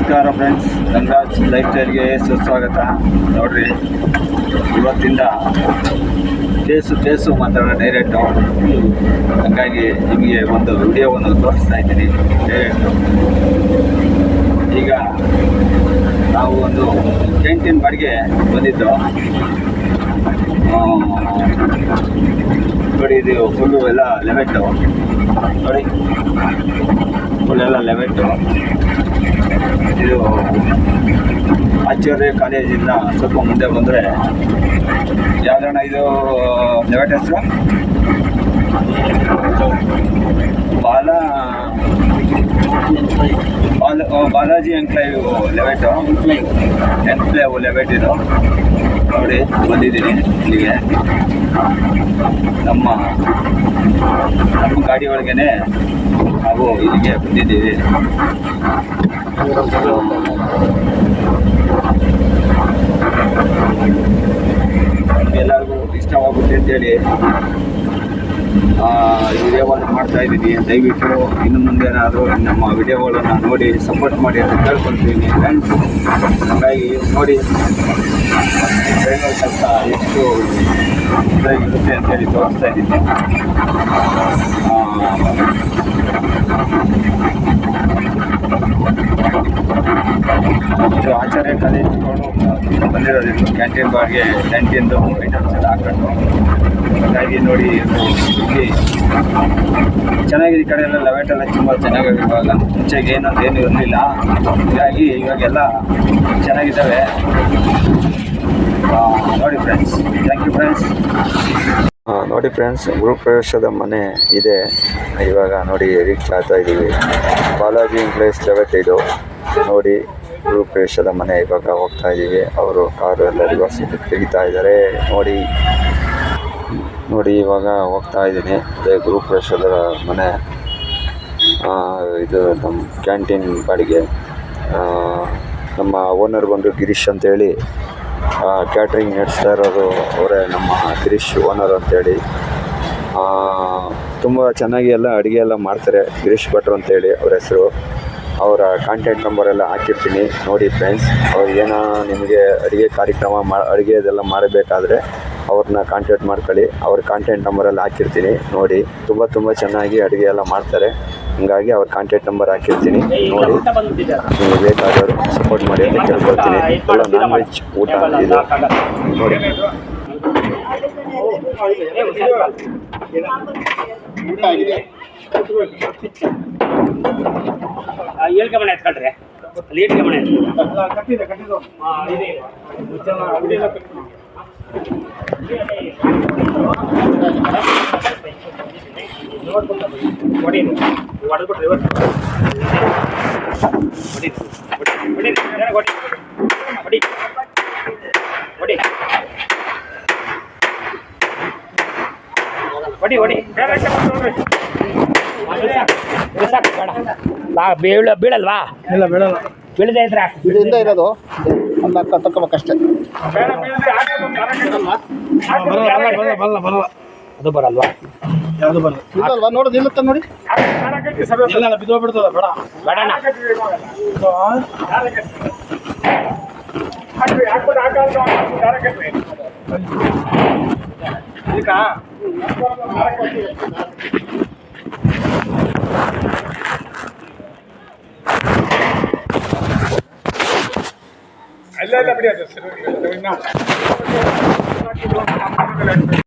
ನಮಸ್ಕಾರ friends, Rangaraj life ಸ್ಟೈಲ್ಗೆ ಸುಸ್ವಾಗತ. ನೋಡ್ರಿ, ಇವತ್ತಿಂದ ಕೇಸು ಮಾತಾಡೋಣ ಡೈರೆಕ್ಟು. ಹಾಗಾಗಿ ನಿಮಗೆ ಒಂದು ವಿಡಿಯೋವನ್ನು ತೋರಿಸ್ತಾ ಇದ್ದೀನಿ ಡೈರೆಕ್ಟು. ಈಗ ನಾವು ಒಂದು ಕ್ಯಾಂಟೀನ್ ಬಾಡಿಗೆ ಬಂದಿದ್ದು. ನೋಡಿ, ಇದು ಫುಲ್ಲು ಎಲ್ಲ ಲೆವೆಟ್ಟು. ನೋಡಿ, ಫುಲ್ಲೆಲ್ಲ ಲೆವೆಟ್ಟು. ಇದು ಆಚಾರ್ಯ ಕಾಲೇಜಿಂದ ಸ್ವಲ್ಪ ಮುಂದೆ ಬಂದರೆ ಯಾವ್ದಣ್ಣ ಇದು ಲೆವೆಟ್ ಹೆಸರು? ಬಾಲಾಜಿ ಎನ್ಕ್ಲೇವ್ ಲೆವೆಟು, ಎನ್ಕ್ಲೇವ್ ಲೆವೆಟ್ ಇದು. ನೋಡಿ, ಬಂದಿದ್ದೀನಿ ಇಲ್ಲಿಗೆ. ನಮ್ಮ ಗಾಡಿ ಒಳಗೇ ನಾವು ಇಲ್ಲಿಗೆ ಬಂದಿದ್ದೀವಿ. ಎಲ್ಲರಿಗೂ ಇಷ್ಟವಾಗುತ್ತೆ ಅಂತೇಳಿ ವಿಡಿಯೋವನ್ನು ಮಾಡ್ತಾಯಿದ್ದೀನಿ. ದಯವಿಟ್ಟು ಇನ್ನು ಮುಂದೇನಾದರೂ ನಮ್ಮ ವಿಡಿಯೋಗಳನ್ನು ನೋಡಿ ಸಪೋರ್ಟ್ ಮಾಡಿ ಅಂತ ಕೇಳ್ಕೊಳ್ತೀನಿ ಫ್ರೆಂಡ್ಸ್. ಹಾಗಾಗಿ ನೋಡಿ, ಡ್ರೈವರ್ ಕೆಲಸ ಎಷ್ಟು ಇರುತ್ತೆ ಅಂತೇಳಿ ತೋರಿಸ್ತಾ ಇದ್ದೀನಿ. ಇದು ಆಚಾರ್ಯ ಕಾಲೇಜ್ಗಳು ಬಂದಿರೋದಿಲ್ಲ. ಕ್ಯಾಂಟೀನ್ ಬಾಡಿಗೆ ಕ್ಯಾಂಟೀನ್ದು ಐಟಮ್ಸ್ ಎಲ್ಲ ಹಾಕೊಂಡು. ಹಾಗಾಗಿ ನೋಡಿ, ಇಲ್ಲಿ ಚೆನ್ನಾಗಿದೆ. ಈ ಕಡೆ ಎಲ್ಲ ಲೆವೆಟೆಲ್ಲ ತುಂಬ ಚೆನ್ನಾಗಿದೆ. ಇವಾಗ ಮುಂಚೆಗೆ ಏನು ಇರಲಿಲ್ಲ. ಹೀಗಾಗಿ ಇವಾಗೆಲ್ಲ ಚೆನ್ನಾಗಿದ್ದಾವೆ. ನೋಡಿ ಫ್ರೆಂಡ್ಸ್, ಥ್ಯಾಂಕ್ ಯು ಫ್ರೆಂಡ್ಸ್. ನೋಡಿ ಫ್ರೆಂಡ್ಸ್, ಗೃಹ ಪ್ರವೇಶದ ಮನೆ ಇದೆ. ಇವಾಗ ನೋಡಿ ರೀಚ್ ಆಗ್ತಾ ಇದ್ದೀವಿ. ಬಾಲಾಜಿ ಎನ್ಕ್ಲೇವ್ ಲೆವೆಟ್ ಇದು. ನೋಡಿ, ಗೃಹ ಪ್ರವೇಶದ ಮನೆ ಇವಾಗ ಹೋಗ್ತಾ ಇದ್ದೀವಿ. ಅವರು ಕಾರು ಎಲ್ಲ ರಿವರ್ಸ್ ತೆಗಿತಾ ಇದ್ದಾರೆ. ನೋಡಿ ಇವಾಗ ಹೋಗ್ತಾ ಇದ್ದೀನಿ. ಅದೇ ಗೃಹ ಪ್ರವೇಶದ ಮನೆ. ಇದು ನಮ್ಮ ಕ್ಯಾಂಟೀನ್ ಬಾಡಿಗೆ. ನಮ್ಮ ಓನರ್ ಬಂದು ಗಿರೀಶ್ ಅಂತೇಳಿ, ಕ್ಯಾಟ್ರಿಂಗ್ ನಡೆಸ್ತಾ ಇರೋದು ಅವರೇ, ನಮ್ಮ ಗಿರೀಶ್ ಓನರ್ ಅಂತೇಳಿ. ತುಂಬ ಚೆನ್ನಾಗಿ ಎಲ್ಲ ಅಡುಗೆ ಎಲ್ಲ ಮಾಡ್ತಾರೆ. ಗಿರೀಶ್ ಭಟ್ರು ಅಂತೇಳಿ ಅವ್ರ ಹೆಸರು. ಅವರ ಕಾಂಟ್ಯಾಕ್ಟ್ ನಂಬರೆಲ್ಲ ಹಾಕಿರ್ತೀನಿ. ನೋಡಿ ಫ್ರೆಂಡ್ಸ್, ಅವ್ರು ಏನೋ ನಿಮಗೆ ಅಡುಗೆ ಕಾರ್ಯಕ್ರಮ ಅಡುಗೆದೆಲ್ಲ ಮಾಡಬೇಕಾದ್ರೆ ಅವ್ರನ್ನ ಕಾಂಟ್ಯಾಕ್ಟ್ ಮಾಡ್ಕೊಳ್ಳಿ. ಅವ್ರ ಕಾಂಟ್ಯಾಕ್ಟ್ ನಂಬರೆಲ್ಲ ಹಾಕಿರ್ತೀನಿ. ನೋಡಿ, ತುಂಬ ಚೆನ್ನಾಗಿ ಅಡುಗೆ ಎಲ್ಲ ಮಾಡ್ತಾರೆ. ಹಂಗಾಗಿ ಅವ್ರ ಕಾಂಟ್ಯಾಕ್ಟ್ ನಂಬರ್ ಹಾಕಿರ್ತೀನಿ. ನೋಡಿ, ನಿಮಗೆ ಬೇಕಾದವರು ಸಪೋರ್ಟ್ ಮಾಡಿ ಅಂತ ಕೇಳ್ಕೊಳ್ತೀನಿ. ಎಲ್ಲ ನಾನ್ ವೆಜ್ ಊಟ ಇದು. ನೋಡಿ, ಹೇಳ್ಕೊಂಬಣ ಎತ್ಕೊಳ್ರಿ, ಅಲ್ಲಿ ಇಟ್ಕೊಂಬಣ. ಕೊಡಿ, ಹೊಡೆದ್ಬಿಟ್ರಿ ಇವತ್ತು. ಕೊಡಿ ಕೊಡಿ ಕೊಡಿ ಕೊಡಿ ಹೊಡಿ ಹೊಡಿ ಬೀಳಲ್ವಾ? ಇಲ್ಲ, ಬೀಳಲ್ಲ. ಬೀಳದೆ ಇದ್ರೆ ಇದರಿಂದ ಇರೋದು ಒಂದು ಅಕ್ಕ ತಕ್ಕೋಬೇಕಷ್ಟೇ. ಬರಲ್ಲ. ಅದು ಬರಲ್ವಾ? ಯಾವುದು ಬರಲ್ಲ. ಇಲ್ಲಲ್ವಾ? ನೋಡೋದು ನಿಲ್ಲುತ್ತೆ ನೋಡಿ. ಇಲ್ಲ, ಬಿದ್ದೋಗ್ಬಿಡ್ತದ. ಬೇಡ ಬೇಡಣ್ಣ. ಅಲ್ಲ ಬಿಡಿ, ಅದು